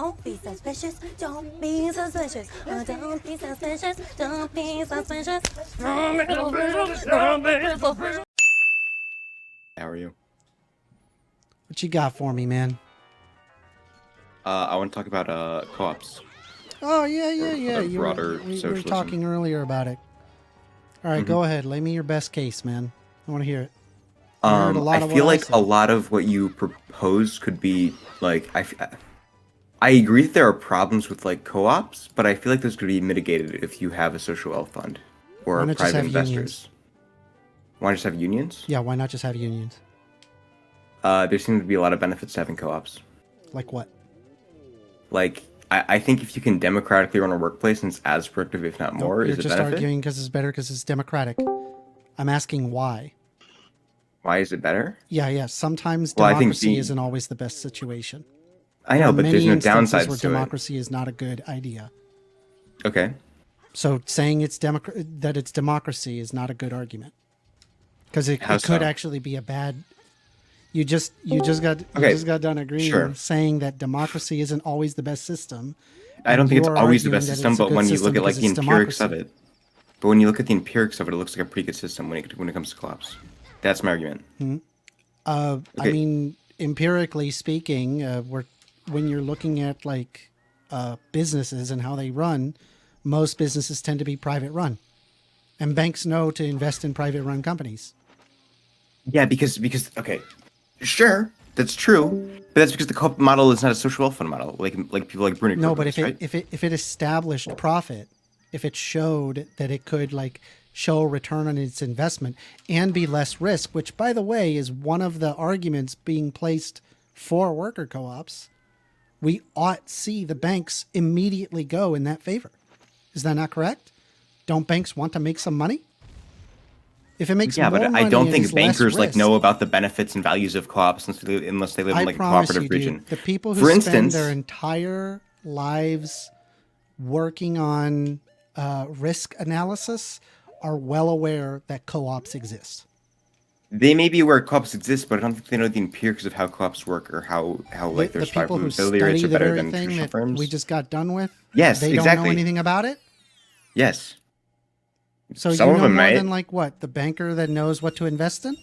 Don't be suspicious. Don't be suspicious. Don't be suspicious. Don't be suspicious. How are you? What you got for me, man? I want to talk about co-ops. Oh, yeah. broader We were socialism. talking earlier about it. All right, go ahead. Lay me your best case, man. I want to hear it. heard a lot I of feel what I like said. a lot of what you propose could be like I agree that there are problems with like co-ops, but I feel like those could be mitigated if you have a social wealth fund Why or not just private have investors. unions? Why just have unions? Yeah, why not just have unions? There seem to be a lot of benefits to having co-ops. Like what? Like I think if you can democratically run a workplace and it's as productive, if not more, You're is a just benefit. arguing because it's better because it's democratic. I'm asking why. Why is it better? Yeah. Sometimes Well, I think democracy isn't always the best situation. I There know, are but there's many no instances downsides where to democracy is not a good idea. it. Okay. So saying that it's democracy is not a good argument because it How could so? actually be a bad. You just got done agreeing Sure. saying that democracy isn't always the best system. I don't and think it's you're always the arguing best that system, it's a but good when you system look at like the because it's empirics of democracy. it, but when you look at the empirics of it, it looks like a pretty good system when it comes to collapse. That's my argument. I Okay. mean, empirically speaking, when you're looking at like businesses and how they run, most businesses tend to be private run, and banks know to invest in private run companies. Yeah, because okay, sure, that's true, but that's because the co-op model is not a social welfare model, like people like Bruno. No, but right? if it established profit, if it showed that it could like show a return on its investment and be less risk, which by the way is one of the arguments being placed for worker co-ops, we ought see the banks immediately go in that favor. Is that not correct? Don't banks want to make some money? If it makes Yeah, more but money I don't and think is less bankers like risk, know about the benefits and values of co-ops unless they live I in like a promise cooperative you, dude, region. the people who For spend instance, their entire lives working on risk analysis are well aware that co-ops exist. they may be aware co-ops exist, but I don't think they know the empirics of how co-ops work or how like their The people who survivability rates study are the better very than thing traditional that firms. we just got done with, Yes, they don't exactly. know anything about it. Yes. So Some you of know them more might. than like what? The banker that knows what to invest in?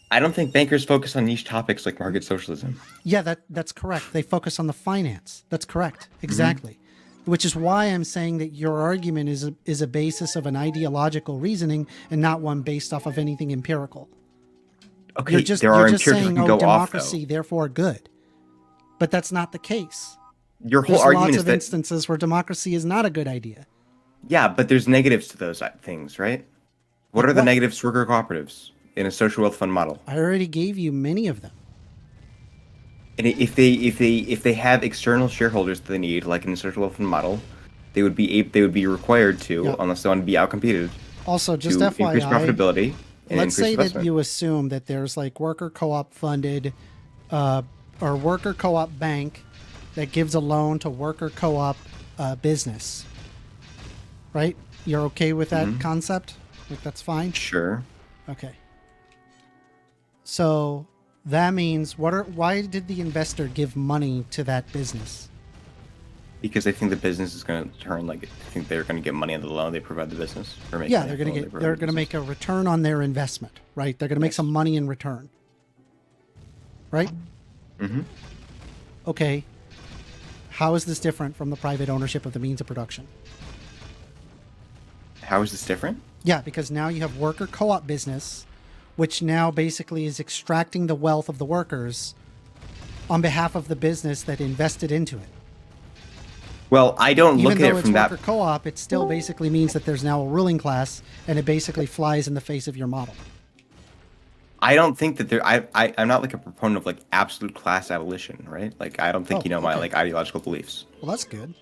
I don't think bankers focus on niche topics like market socialism. Yeah, that's correct. They focus on the finance. That's correct. Mm-hmm. Exactly. Which is why I'm saying that your argument is a basis of an ideological reasoning and not one based off of anything empirical. Okay, You're just there are empirics saying, that can oh, go democracy, off, though. therefore good. But that's not the case. Your whole There's argument lots is of that instances where democracy is not a good idea. yeah, but there's negatives to those things, right? What Like are the what? negatives to worker cooperatives in a social wealth fund model? I already gave you many of them. And if they have external shareholders that they need, like in a social wealth fund model, they would be required to, Yeah. unless they want to be outcompeted, Also, just to FYI, increase profitability and let's increase say that investment. you assume that there's like worker co-op funded or worker co-op bank that gives a loan to worker co-op business, right? You're okay with that concept? Like that's fine? Sure. Okay. So that means why did the investor give money to that business? Because they think the business is going to turn like I think they're going to get money on the loan they provide the business. Or make Yeah, money they're on the going to loan get they they're provide going to the make a return on their investment, right? They're going to make some money in return. Right? Mm-hmm. Okay. How is this different from the private ownership of the means of production? business. How is this different? Yeah, because now you have worker co-op business, which now basically is extracting the wealth of the workers on behalf of the business that invested into it. Well, I don't Even look though at it it's from that. worker co-op, it still basically means that there's now a ruling class, and it basically flies in the face of your model. I don't think that I'm not like a proponent of like absolute class abolition, right? Like I don't think Oh, you know my okay. like ideological beliefs. Well, that's good.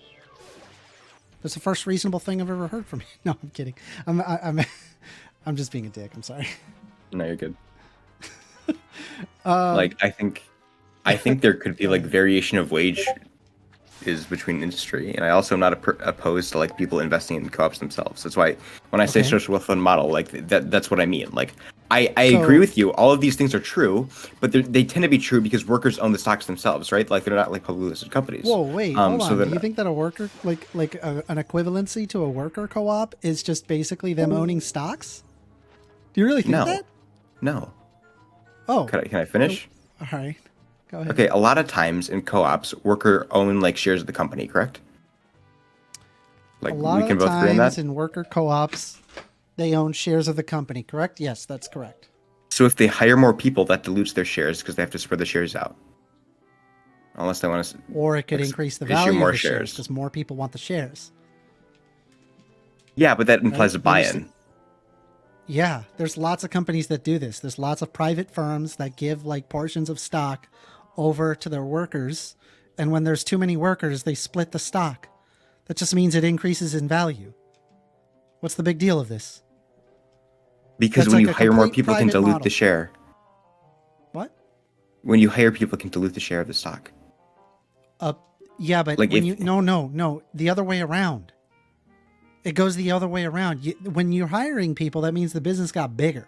That's the first reasonable thing I've ever heard from you. No, I'm kidding. I'm just being a dick. I'm sorry. No, you're good. Like I think there could be like variation of wage is between industry, and I also am not opposed to like people investing in co-ops themselves. That's why when I say Okay. social wealth fund model, like that's what I mean. Like I agree with you. All of these things are true, but they tend to be true because workers own the stocks themselves, right? Like they're not like publicly listed companies. Whoa, wait, hold so on. they're Do you not- think that a worker, an equivalency to a worker co-op is just basically them owning stocks? Do you really think No. that? No. Oh, Can I finish? all right. Go ahead. Okay, a lot of times in co-ops, worker own like shares of the company, correct? Like A lot we of can the both agree on times that. in worker co-ops, they own shares of the company, correct? Yes, that's correct. So if they hire more people, that dilutes their shares because they have to spread the shares out. Unless they want to. Or it could Ex- increase the issue value more of the shares shares. because more people want the shares. Yeah, but that implies a Right? You buy-in. understand? Yeah, there's lots of companies that do this. There's lots of private firms that give like portions of stock over to their workers. And when there's too many workers, they split the stock. That just means it increases in value. What's the big deal of this? Because That's when like you a hire more complete people, it can private dilute model. the share. What? When you hire people, it can dilute the share of the stock. Yeah, but Like when if- you no, the other way around. It goes the other way around. When you're hiring people, that means the business got bigger.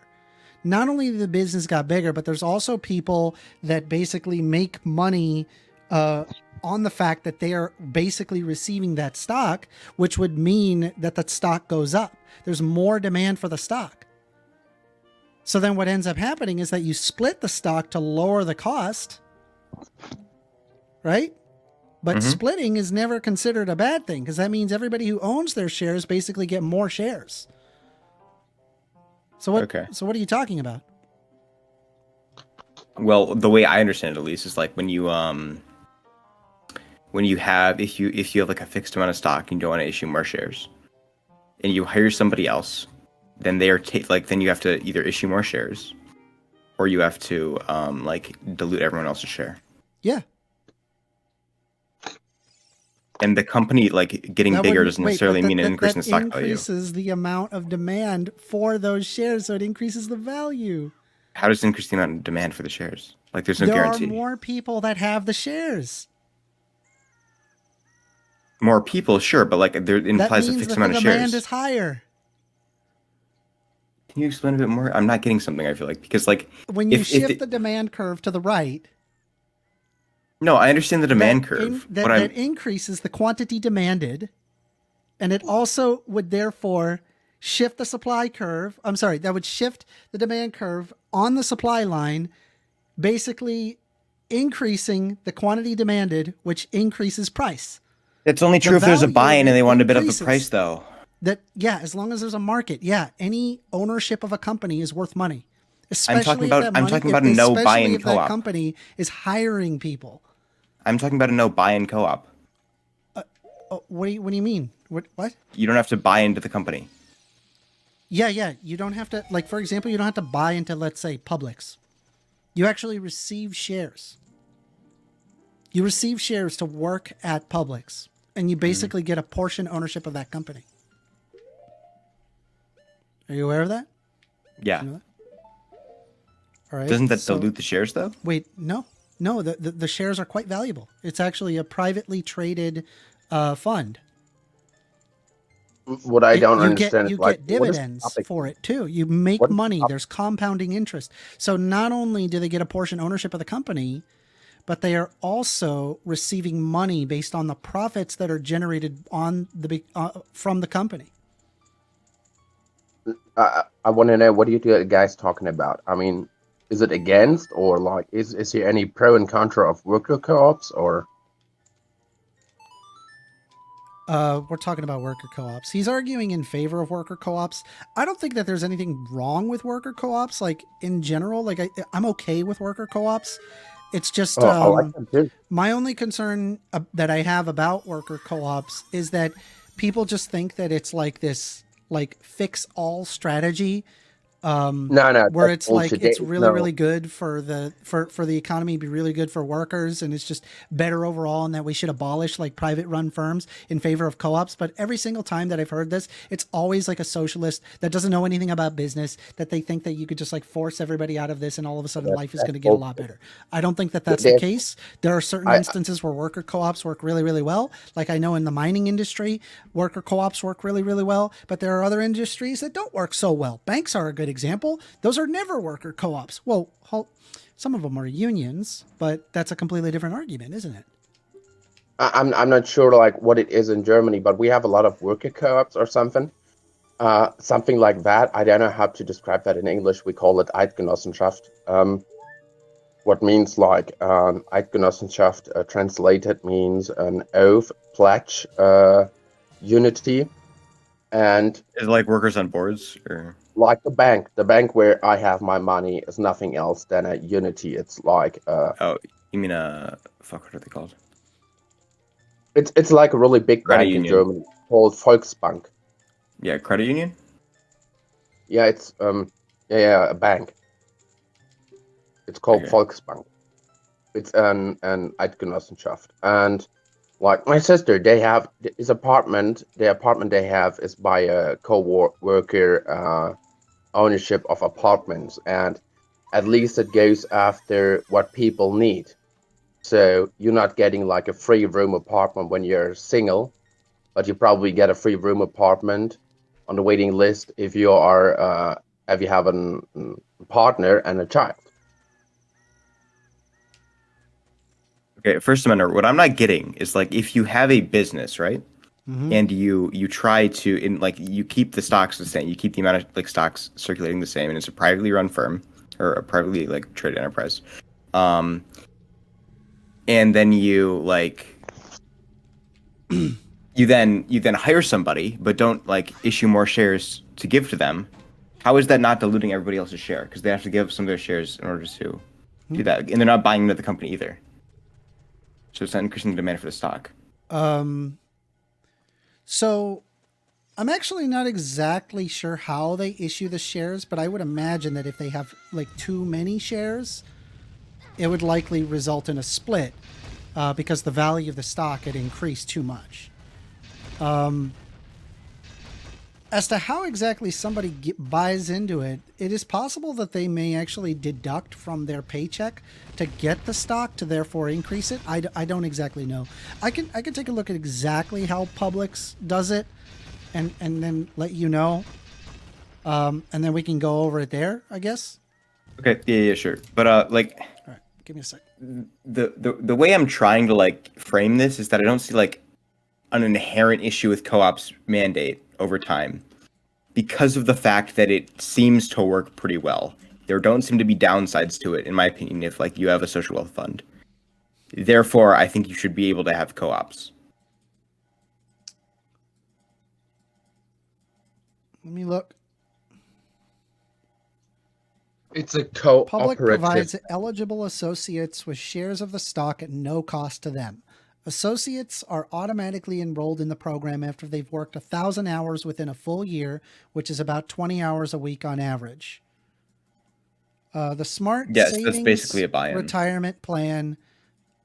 Not only the business got bigger, but there's also people that basically make money on the fact that they are basically receiving that stock, which would mean that the stock goes up. There's more demand for the stock. So then what ends up happening is that you split the stock to lower the cost, right? But splitting is never considered a bad thing because that means everybody who owns their shares basically get more shares. So what? Okay. So what are you talking about? Well, the way I understand it, at least, is like when you have if you have like a fixed amount of stock and you don't want to issue more shares, and you hire somebody else, then they are then you have to either issue more shares, or you have to like dilute everyone else's share. Yeah. And the company like getting That bigger wouldn't- doesn't wait, necessarily but mean an increase in that stock value. increases the amount of demand for those shares, so it increases the value. How does it increase the amount of demand for the shares? Like there's no There guarantee. are more people that have the shares. More people, sure, but like there That implies a means fixed that amount the of demand shares. is higher. Can you explain a bit more? I'm not getting something. I feel like because like When you if shift the demand curve to the right, no, I understand the demand that curve. that, What that I'm increases the quantity demanded, and it also would therefore shift the supply curve. I'm sorry, that would shift the demand curve on the supply line, basically increasing the quantity demanded, which increases price. it's only true if there's a value buy-in of and it they want a bit of a increases. price, though. That yeah, as long as there's a market, yeah, any ownership of a company is worth money. Especially talking if about- that I'm money- talking if- about a no especially buy-in if that co-op. company is hiring people. I'm talking about a no buy-in co-op. Oh, what do you mean? What? You don't have to buy into the company. Yeah. You don't have to, like, for example, you don't have to buy into, let's say, Publix. You actually receive shares. You receive shares to work at Publix, and you basically get a portion ownership of that company. Are you aware of that? Yeah. You know that? All right. Doesn't that so- dilute the shares though? Wait, no. The shares are quite valuable. It's actually a privately traded fund. What I don't you understand get is like, get what is the dividends topic? for it too. You make What is the money. topic? There's compounding interest. So not only do they get a portion ownership of the company, but they are also receiving money based on the profits that are generated on from the company. I want to know, what are you two guys talking about? I mean, is it against, or like is there any pro and contra of worker co-ops, or We're talking about worker co-ops. He's arguing in favor of worker co-ops. I don't think that there's anything wrong with worker co-ops. Like in general, like I'm okay with worker co-ops. It's just I like them too. my only concern that I have about worker co-ops is that people just think that it's like this like fix all strategy. No, Where that's it's like bullshit. it's No. really good for the economy, be really good for workers, and it's just better overall, and that we should abolish like private run firms in favor of co-ops. But every single time that I've heard this, it's always like a socialist that doesn't know anything about business, that they think that you could just like force everybody out of this and all of a sudden life is going to get a lot better. I don't think that that's the case. There are certain instances where worker co-ops work really, really well. Like I know in the mining industry, worker co-ops work really, really well, but there are other industries that don't work so well. Banks are a good example. Those are never worker co-ops. Well, some of them are unions, but that's a completely different argument, isn't it? I'm not sure like what it is in Germany, but we have a lot of worker co-ops or something. Something like that. I don't know how to describe that in English. We call it Eidgenossenschaft. What means like Eidgenossenschaft translated means an oath, pledge, unity, and Is it like workers on boards or? like the bank where I have my money is nothing else than a unity. It's like Oh, you mean fuck, what are they called? it's like a really big Credit bank in union. Germany called Volksbank. Yeah, credit union. Yeah, it's a bank. It's called Okay. Volksbank. It's an Eidgenossenschaft. And like my sister, they have this apartment. The apartment they have is by a co-worker ownership of apartments, and at least it goes after what people need. So you're not getting like a free room apartment when you're single, but you probably get a free room apartment on the waiting list if you are if you have a partner and a child. Okay, First Amendment. What I'm not getting is like if you have a business, right? Mm-hmm. And you try to you keep the stocks the same, you keep the amount of like stocks circulating the same, and it's a privately run firm or a privately like traded enterprise. And then you like you then hire somebody, but don't like issue more shares to give to them. How is that not diluting everybody else's share? Because they have to give up some of their shares in order to do that, and they're not buying into the company either. So it's not increasing the demand for the stock. So I'm actually not exactly sure how they issue the shares, but I would imagine that if they have like too many shares, it would likely result in a split because the value of the stock had increased too much. As to how exactly somebody buys into it, it is possible that they may actually deduct from their paycheck to get the stock to therefore increase it. I don't exactly know. I can take a look at exactly how Publix does it and then let you know. And then we can go over it there, I guess. Okay, yeah, sure. But like All right, give me a sec. the way I'm trying to like frame this is that I don't see like an inherent issue with co-op's mandate over time because of the fact that it seems to work pretty well. There don't seem to be downsides to it, in my opinion, if like you have a social wealth fund. Therefore, I think you should be able to have co-ops. Let me look. It's a Public cooperative. provides eligible associates with shares of the stock at no cost to them. Associates are automatically enrolled in the program after they've worked 1,000 hours within a full year, which is about 20 hours a week on average. The Smart Yes, Savings that's basically a buy-in. Retirement Plan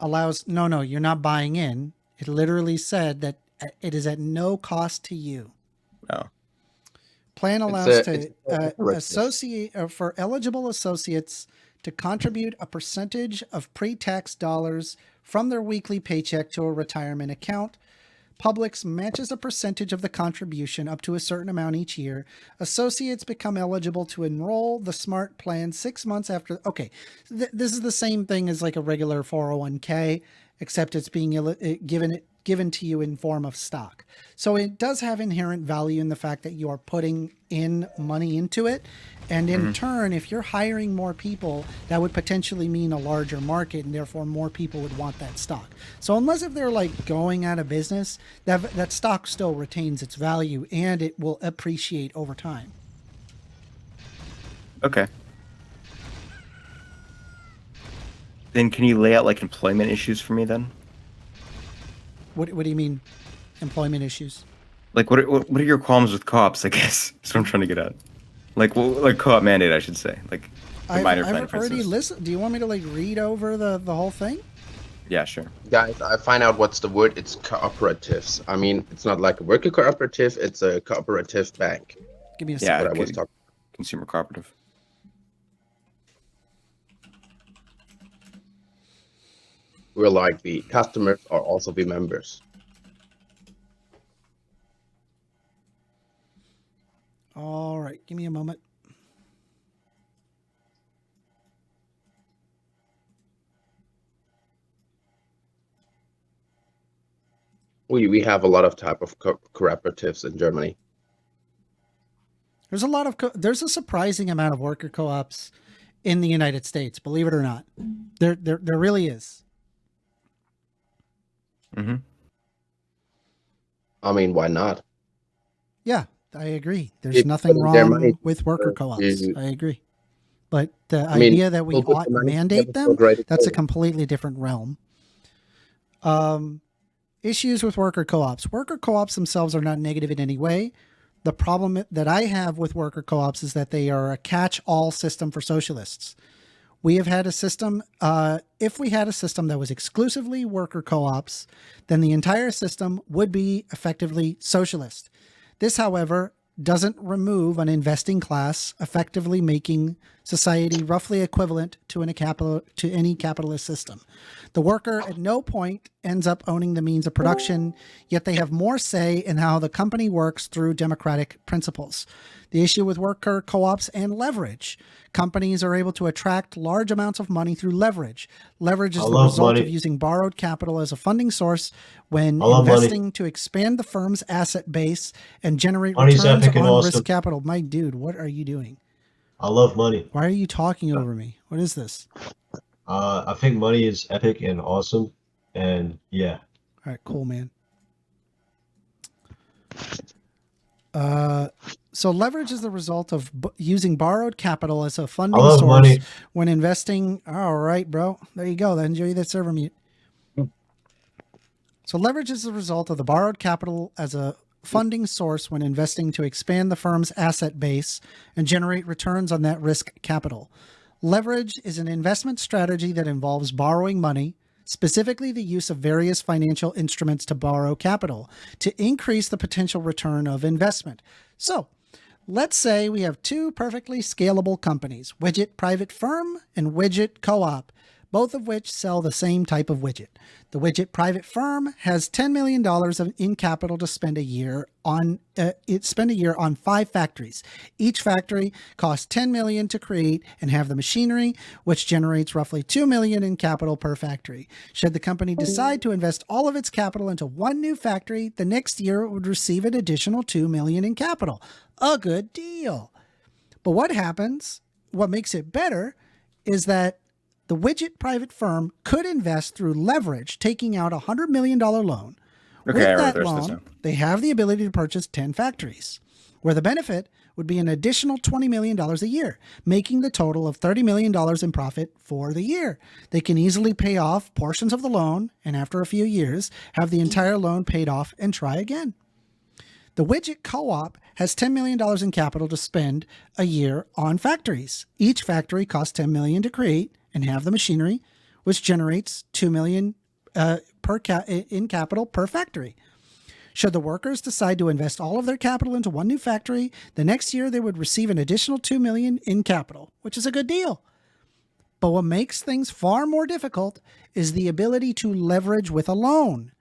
allows... No, you're not buying in. It literally said that it is at no cost to you. Oh. Plan allows for eligible associates to contribute a percentage of pre-tax dollars from their weekly paycheck to a retirement account. Publix matches a percentage of the contribution up to a certain amount each year. Associates become eligible to enroll the Smart Plan 6 months after. Okay, this is the same thing as like a regular 401k, except it's being given to you in form of stock. So it does have inherent value in the fact that you are putting in money into it. And in turn, if you're hiring more people, that would potentially mean a larger market, and therefore more people would want that stock. So unless if they're like going out of business, that stock still retains its value and it will appreciate over time. Okay. Then can you lay out like employment issues for me then? What do you mean, employment issues? Like what are your qualms with co-ops? I guess that's what I'm trying to get at. Like co-op mandate, I should say. Like the minor I've benefits. already listened. Do you want me to like read over the whole thing? Yeah, sure. Guys, I find out what's the word. It's cooperatives. I mean, it's not like a worker cooperative. It's a cooperative bank. Give me a Yeah, second. What I was talking. Consumer cooperative. Where like the customers are also the members. All right, give me a moment. We have a lot of type of cooperatives in Germany. There's a lot of there's a surprising amount of worker co-ops in the United States, believe it or not. There really is. Mm-hmm. I mean, why not? Yeah, I agree. There's If nothing their money wrong with worker co-ops. is- I agree. But the I mean, idea that we we'll put ought the money mandate together them, for greater that's a good. completely different realm. Issues with worker co-ops. Worker co-ops themselves are not negative in any way. The problem that I have with worker co-ops is that they are a catch-all system for socialists. We have had a system, if we had a system that was exclusively worker co-ops, then the entire system would be effectively socialist. This, however, doesn't remove an investing class, effectively making society roughly equivalent to any capitalist system. The worker at no point ends up owning the means of production, yet they have more say in how the company works through democratic principles. The issue with worker co-ops and leverage. Companies are able to attract large amounts of money through leverage. Leverage is the result of using borrowed capital as a funding source when investing to expand the firm's asset base and generate returns on risk capital. My dude, what are you doing? I love money. Why are you talking over me? What is this? I think money is epic and awesome, and yeah. All right, cool, man. So leverage is the result of using borrowed capital as a funding source money. when investing. All right, bro. There you go. Enjoy that server mute. So leverage is the result of the borrowed capital as a funding source when investing to expand the firm's asset base and generate returns on that risk capital. Leverage is an investment strategy that involves borrowing money, specifically the use of various financial instruments to borrow capital to increase the potential return of investment. So let's say we have two perfectly scalable companies, Widget Private Firm and Widget Co-op, both of which sell the same type of widget. The Widget Private Firm has $10 million in capital to spend a year on 5 factories. Each factory costs $10 million to create and have the machinery, which generates roughly $2 million in capital per factory. Should the company decide to invest all of its capital into one new factory, the next year it would receive an additional $2 million in capital. A good deal. But what makes it better is that the Widget Private Firm could invest through leverage, taking out a $100 million loan. Okay, With that loan, they have the ability to purchase 10 factories, where the benefit would be an additional $20 million a year, making the total of $30 million in profit for the year. They can easily pay off portions of the loan, and after a few years, have the entire loan paid off and try again. The Widget Co-op has $10 million in capital to spend a year on factories. Each factory costs $10 million to create and have the machinery, which generates $2 million in capital per factory. Should the workers decide to invest all of their capital into one new factory, the next year they would receive an additional $2 million in capital, which is a good deal. But what makes things far more difficult is the ability to leverage with a loan.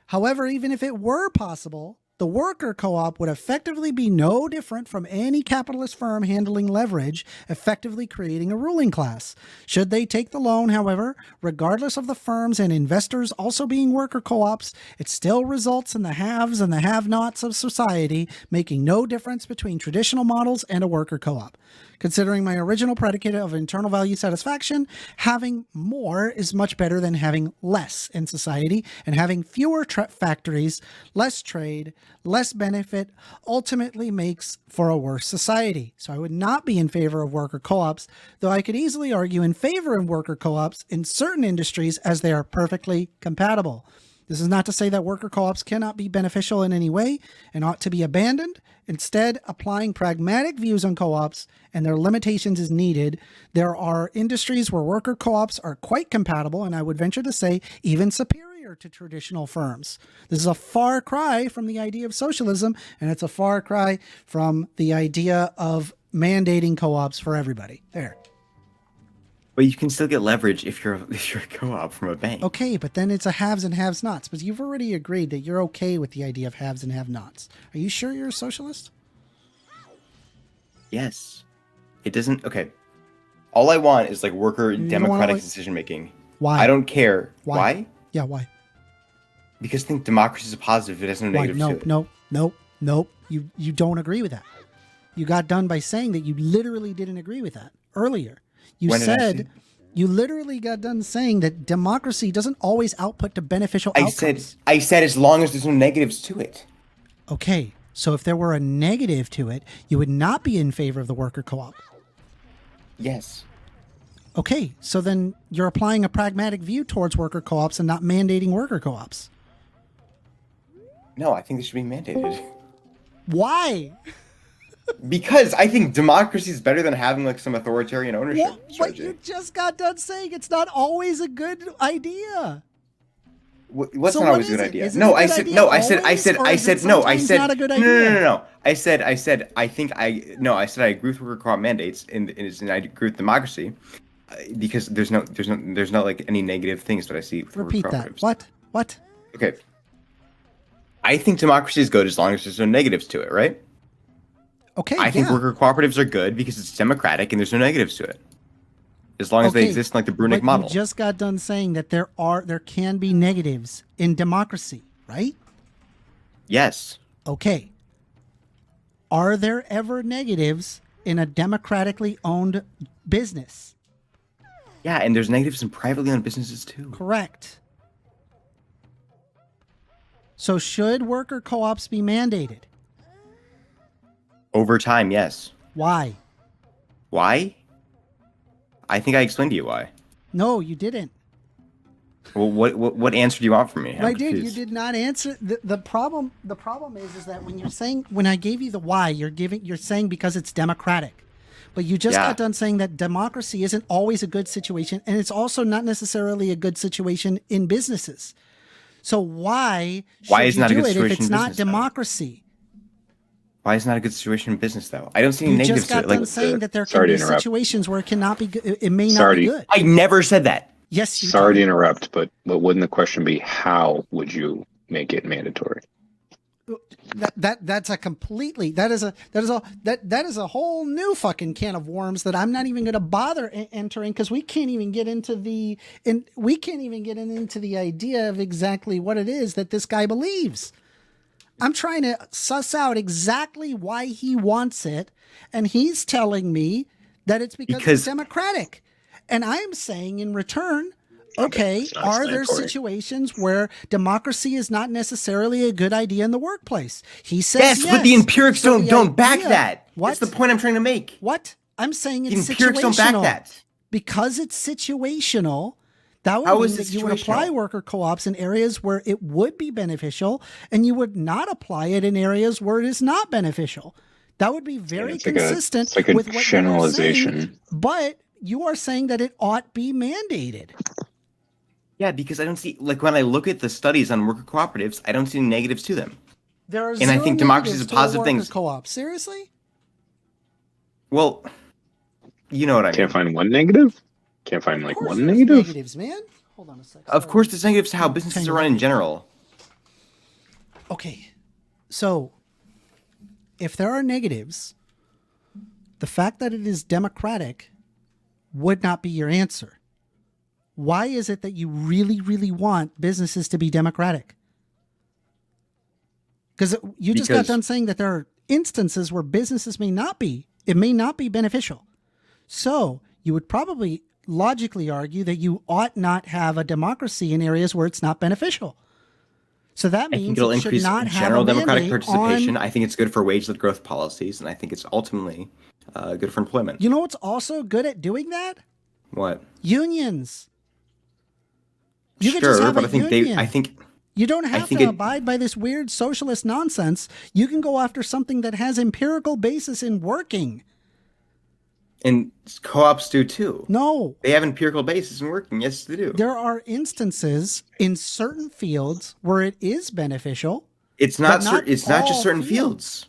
However, even if it were possible, the worker co-op would effectively be no different from any capitalist firm handling leverage, effectively creating a ruling class. Should they take the loan, however, regardless of the firms and investors also being worker co-ops, it still results in the haves and the have-nots of society, making no difference between traditional models and a worker co-op. Considering my original predicate of internal value satisfaction, having more is much better than having less in society, and having fewer factories, less trade, less benefit ultimately makes for a worse society. So I would not be in favor of worker co-ops, though I could easily argue in favor of worker co-ops in certain industries as they are perfectly compatible. This is not to say that worker co-ops cannot be beneficial in any way and ought to be abandoned. Instead, applying pragmatic views on co-ops and their limitations is needed. There are industries where worker co-ops are quite compatible, and I would venture to say even superior to traditional firms. This is a far cry from the idea of socialism, and it's a far cry from the idea of mandating co-ops for everybody. There. But you can still get leverage if you're a co-op from a bank. Okay, but then it's a haves and have-nots. But you've already agreed that you're okay with the idea of haves and have-nots. Are you sure you're a socialist? Yes. It doesn't. Okay. All I want is like worker democratic decision making. Why? I don't care. Why? Yeah, why? Because I think democracy is a positive. It has no Why? negatives to it. Nope. You don't agree with that. You got done by saying that you literally didn't agree with that earlier. You When did I said say- you literally got done saying that democracy doesn't always output to beneficial outcomes. I said as long as there's no negatives to it. Okay, so if there were a negative to it, you would not be in favor of the worker co-op. Yes. Okay, so then you're applying a pragmatic view towards worker co-ops and not mandating worker co-ops. No, I think this should be mandated. Why? Because I think democracy is better than having like some authoritarian ownership Well, but strategy. you just got done saying it's not always a good idea. What's So not what always a is good it? idea? Is it No, a I good said idea no. always, or is it sometimes not a good no. idea? I said I agree with worker co-op mandates and I agree with democracy because there's not like any negative things that I see. With Repeat worker that. cooperatives. What? Okay. I think democracy is good as long as there's no negatives to it, right? Okay, I think yeah. worker cooperatives are good because it's democratic and there's no negatives to it. As long as they Okay, exist in like the Brunig but model. You just got done saying that there can be negatives in democracy, right? Yes. Okay. Are there ever negatives in a democratically owned business? Yeah, and there's negatives in privately owned businesses too. Correct. So should worker co-ops be mandated? Over time, yes. Why? Why? I think I explained to you why. No, you didn't. Well, what answer do you want from me? I'm My dude, you confused. did not answer. The problem is that when I gave you the why, you're saying because it's democratic. But you just Yeah. got done saying that democracy isn't always a good situation, and it's also not necessarily a good situation in businesses. So why should is you not a do good it if situation it's in not business, though? democracy? Why is it not a good situation in business though? I don't see any You negatives just to got it. Like done saying that there can sorry to be interrupt. situations where it cannot be good. It may not Sorry be to- good. I never said that. Yes, you Sorry to can. interrupt, but wouldn't the question be how would you make it mandatory? That's a completely that is a whole new fucking can of worms that I'm not even going to bother entering because we can't even get into the idea of exactly what it is that this guy believes. I'm trying to suss out exactly why he wants it, and he's telling me that it's because it's democratic, and I'm saying in return, okay, it's not are there mandatory. situations where democracy is not necessarily a good idea in the workplace? He says Yes, but the empirics So don't back idea- that. What? That's the point I'm trying to make. What? I'm saying The it's empirics don't back situational. that. Because it's situational, that would How mean is it that you would apply situational? worker co-ops in areas where it would be beneficial, and you would not apply it in areas where it is not beneficial. That would be very it's like a- consistent it's like a with what you are generalization. saying, but you are saying that it ought be mandated. Yeah, because I don't see like when I look at the studies on worker cooperatives, I don't see any negatives to them. There are And I zero think democracy is a negatives to positive worker thing. co-op. Seriously? Well, you know what I mean. Can't find one negative? Can't find like Of course one there's negative? negatives, man. Hold on a second. Of course, there's negatives to how businesses are run in general. Okay, so if there are negatives, the fact that it is democratic would not be your answer. Why is it that you really, really want businesses to be democratic? Because you just got Because- done saying that there are instances where businesses may not be, it may not be beneficial. So you would probably logically argue that you ought not have a democracy in areas where it's not beneficial. So that I means think it'll it should increase not have general a democratic mandate participation. on- I think it's good for wage-led growth policies, and I think it's ultimately good for employment. You know what's also good at doing that? What? Unions. You could just Sure, have but a I think union. I think You don't have think to it- abide by this weird socialist nonsense. You can go after something that has empirical basis in working. and co-ops do too. No, They have empirical basis in working. Yes, they do. there are instances in certain fields where it is beneficial. It's not. but not It's not all just certain fields. fields.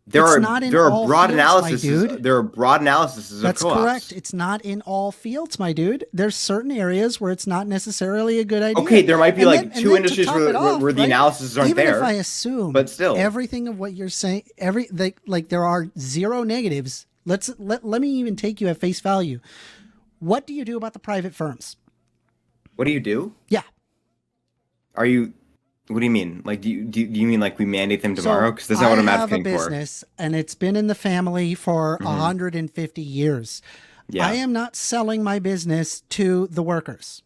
There It's are not in there are all broad fields, my analyses. dude. There are broad analyses of That's co-ops. correct. It's not in all fields, my dude. There's certain areas where it's not necessarily a good idea. Okay, there might be And like then- and two then to industries top where, it off, where the right? analyses aren't Even there. if I assume, but still. everything of what you're saying, like there are zero negatives. Let me even take you at face value. What do you do about the private firms? What do you do? Yeah, Are you What do you mean? Like, do you mean like we mandate them tomorrow? Because that's not I what I'm have a advocating for. business, and it's been in the family for 150 years. Yeah. I am not selling my business to the workers.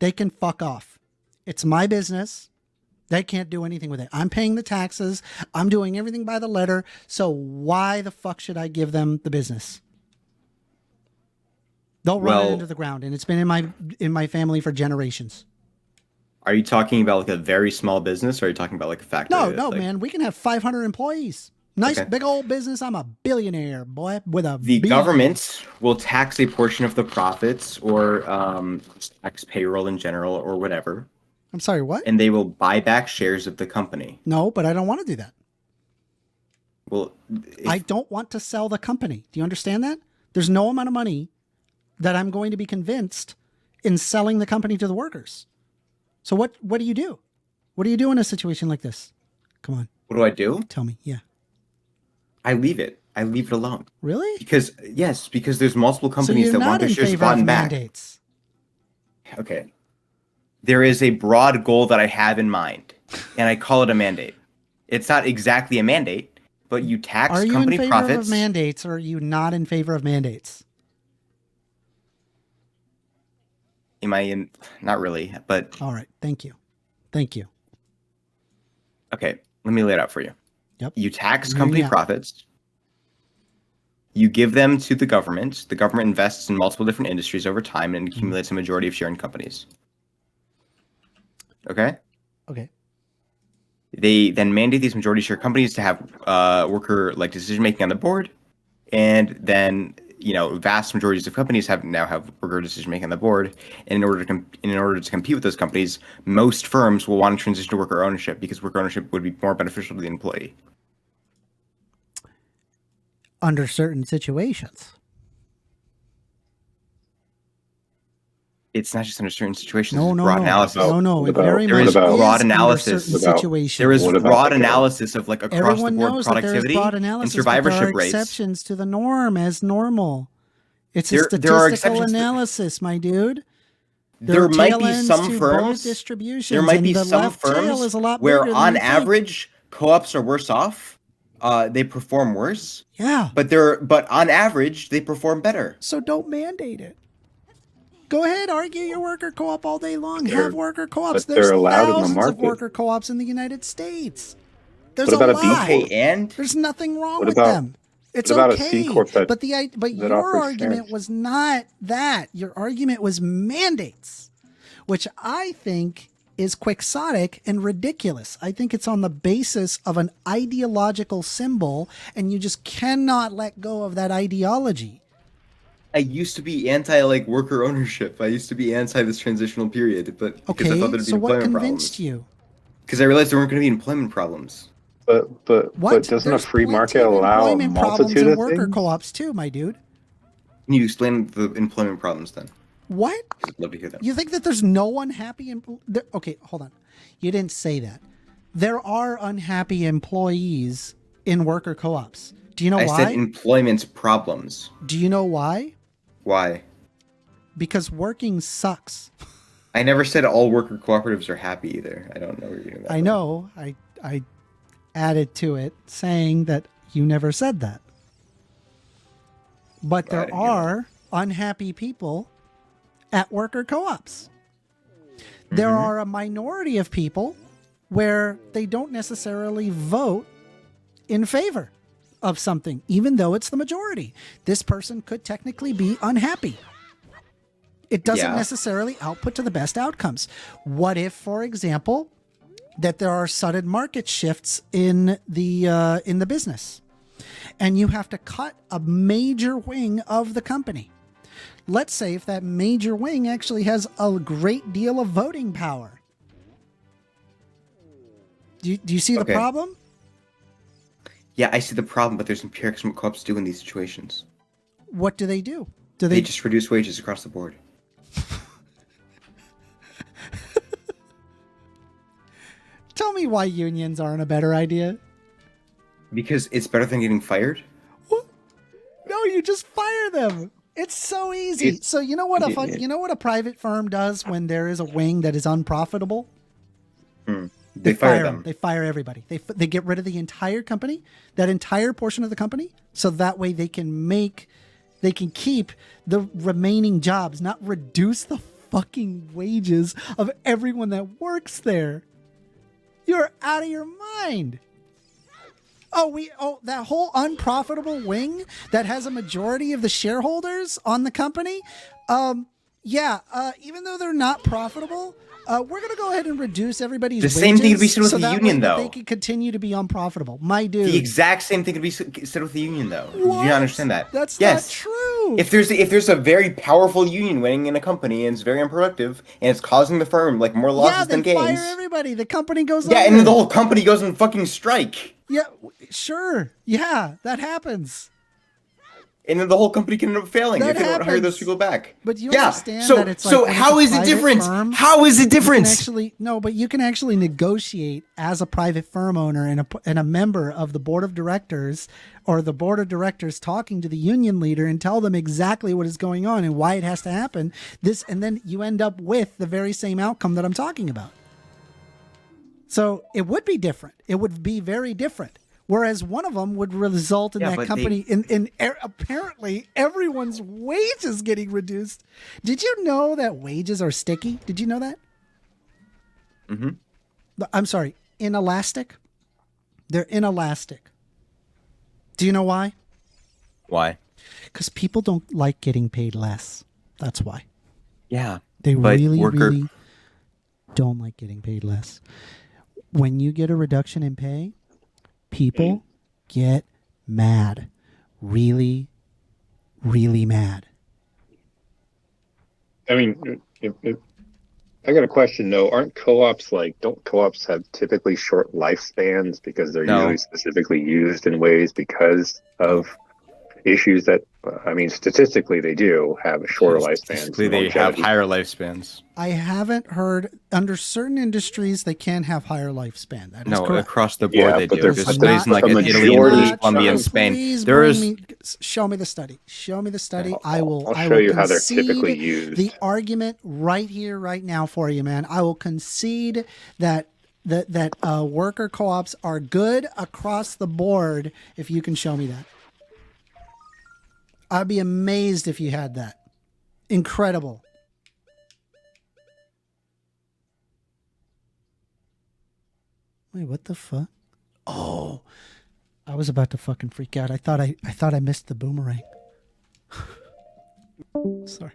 They can fuck off. It's my business. They can't do anything with it. I'm paying the taxes. I'm doing everything by the letter. So why the fuck should I give them the business? They'll run it Well- into the ground, and it's been in my family for generations. Are you talking about like a very small business, or are you talking about like a factory? No, like, man. We can have 500 employees. Nice Okay. big old business. I'm a billionaire, boy, with a The B. government will tax a portion of the profits, or tax payroll in general, or whatever, I'm sorry, what? and they will buy back shares of the company. No, but I don't want to do that. Well, I don't want to sell the company. Do you understand that? There's no amount of money that I'm going to be convinced in selling the company to the workers. So what do you do? What do you do in a situation like this? Come on, what do I do? tell me. Yeah. I leave it. I leave it alone Really? because there's multiple So companies you're that not want their in shares favor bought of and back. mandates. Okay. There is a broad goal that I have in mind, and I call it a mandate. It's not exactly a mandate, but you tax Are you in company favor profits. of mandates, or are you not in favor of mandates? Am I in? Not really, but All right. Thank you. Thank you. okay. Let me lay it out for you. Yep. You tax company Yeah. profits. You give them to the government. The government invests in multiple different industries over time and accumulates a majority of share in companies. Okay. Okay. They then mandate these majority share companies to have worker like decision making on the board, and then vast majorities of companies now have worker decision making on the board. And in order to compete with those companies, most firms will want to transition to worker ownership because worker ownership would be more beneficial to the employee. Under certain situations. It's not just under certain situations. No, it's no, broad no. analysis. No, What it about- very there much is is broad under analysis certain about- situations. There is What about broad like a- analysis of like across Everyone the board knows that there is productivity broad and analysis, but survivorship there are rates. exceptions to the norm as normal. It's a There are statistical exceptions to- analysis, my dude. There are might tail be ends some to firms. both distributions, There might and be the some left tail firms is a lot where, bigger than on you think. average, co-ops are worse off. They perform worse, Yeah. but on average they perform better. So don't mandate it. Go ahead, argue your worker co-op all day long. They're- Have worker co-ops. but There's they're allowed in the thousands of market. worker co-ops in the United States. There's What about a B lot. Corp? Okay, and There's nothing wrong What with about- them. It's what about a okay. C Corp that- but that your offers argument shares? was not that. Your argument was mandates, which I think is quixotic and ridiculous. I think it's on the basis of an ideological symbol, and you just cannot let go of that ideology. I used to be anti worker ownership. I used to be anti this transitional period, but because I thought Okay, there'd be so what employment convinced problems. you? Because I realized there weren't going to be employment problems. But What? doesn't There's a free plenty market of allow a employment problems multitude in of worker things? co-ops too, my dude? Can you explain the employment problems then? What? I'd love to hear that. You think that there's no unhappy okay, hold on. You didn't say that. There are unhappy employees in worker co-ops. Do you know I why? said employment problems. Do you know why? Why? Because working sucks. I never said all worker cooperatives are happy either. I don't know where you're getting that I from. know. I added to it saying that you never said that. But I there didn't hear that. are unhappy people at worker co-ops. There Mhm. are a minority of people where they don't necessarily vote in favor of something, even though it's the majority. This person could technically be unhappy. It doesn't Yeah. necessarily output to the best outcomes. What if, for example, that there are sudden market shifts in the business, and you have to cut a major wing of the company? Let's say if that major wing actually has a great deal of voting power. Do you see the Okay. problem? Yeah, I see the problem, but there's empirics what co-ops do in these situations. What do? Do They just reduce wages across the board. tell me why unions aren't a better idea? Because it's better than getting fired. What? No, you just fire them. It's so easy. It's- So you know what you know what a private firm does when there is a wing that is unprofitable? They fire them. They fire everybody. They get rid of the entire company, that entire portion of the company, so that way they can keep the remaining jobs, not reduce the fucking wages of everyone that works there. You're out of your mind. That whole unprofitable wing that has a majority of the shareholders on the company. Even though they're not profitable, we're going to go ahead and reduce everybody's The wages. same thing could be said with so the that union, way that though. they can continue to be unprofitable. My dude. The exact same thing could be said with the union, though. Do you What? not understand that? That's yes. not true. If there's a very powerful union winning in a company and it's very unproductive and it's causing the firm like more losses than they gains. fire everybody. The company goes Yeah, under. and then the whole company goes on fucking strike. Yeah, sure. Yeah, that happens. And then the whole company can end up failing That if they don't hire happens. those people back. But you yeah. understand so, that it's like so when it's how a is it private different? firm, How is it different? You can actually negotiate as a private firm owner and a member of the board of directors, or the board of directors talking to the union leader and tell them exactly what is going on and why it has to happen. And then you end up with the very same outcome that I'm talking about. So it would be different. It would be very different. Whereas one of them would result in that company apparently everyone's wages getting reduced. Did you know that wages are sticky? Did you know that? Mm-hmm. I'm sorry, inelastic. They're inelastic. Do you know why? Why? Because people don't like getting paid less. That's why. Yeah. They but really don't like getting paid less. When you get a reduction in pay, people get mad. Really, really mad. I mean, I got a question though. Don't co-ops have typically short lifespans because they're usually specifically used in ways because of issues that, statistically they do have a shorter lifespan. Statistically, they have higher lifespans. I haven't heard, under certain industries, they can have higher lifespan. That is No, correct. across the board they but do. there's There's not studies in like a Italy, majority and Colombia, and Spain. Please There is show me the study. Show me the study. I I'll will show you how they're concede typically used. the argument right here, right now for you, man. I will concede that worker co-ops are good across the board if you can show me that. I'd be amazed if you had that. Incredible. Wait, what the fuck? Oh, I was about to fucking freak out. I thought I missed the boomerang. Sorry.